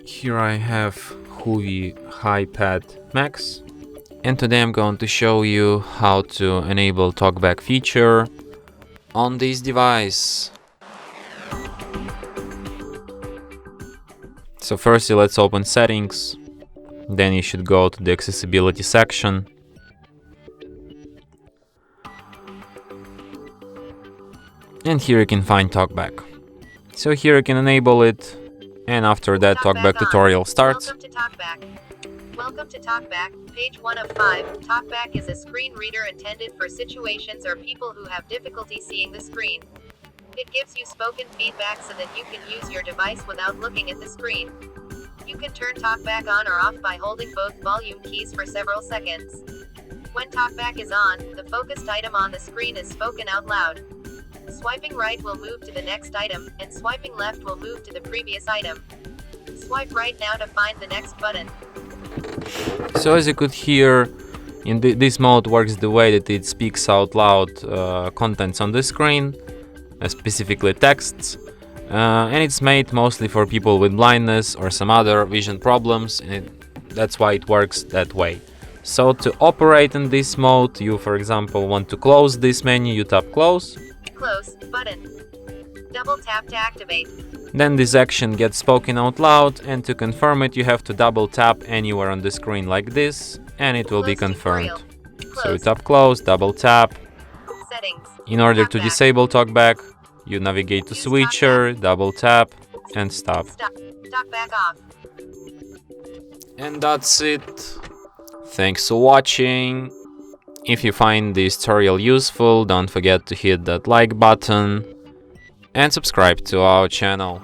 Here I have Chuwi HiPad Max, and today I'm going to show you how to enable TalkBack feature on this device. So firstly, let's open settings, then you should go to the accessibility section. And here you can find TalkBack. So here you can enable it, and after that TalkBack tutorial starts. Welcome to TalkBack, page 1 of 5. TalkBack is a screen reader intended for situations or people who have difficulty seeing the screen. It gives you spoken feedback so that you can use your device without looking at the screen. You can turn TalkBack on or off by holding both volume keys for several seconds. When TalkBack is on, the focused item on the screen is spoken out loud. Swiping right will move to the next item, and swiping left will move to the previous item. Swipe right now to find the next button. So as you could hear, in this mode works the way that it speaks out loud contents on the screen, specifically texts, and it's made mostly for people with blindness or some other vision problems, and that's why it works that way. So to operate in this mode, you for example want to close this menu, you tap close. Close button. Double tap to activate. Then this action gets spoken out loud, and to confirm it you have to double tap anywhere on the screen like this, and it will be confirmed. So you tap close, double tap. Settings. In order to disable TalkBack, you navigate to switcher, double tap, and stop. TalkBack off. And that's it. Thanks for watching. If you find this tutorial useful, don't forget to hit that like button and subscribe to our channel.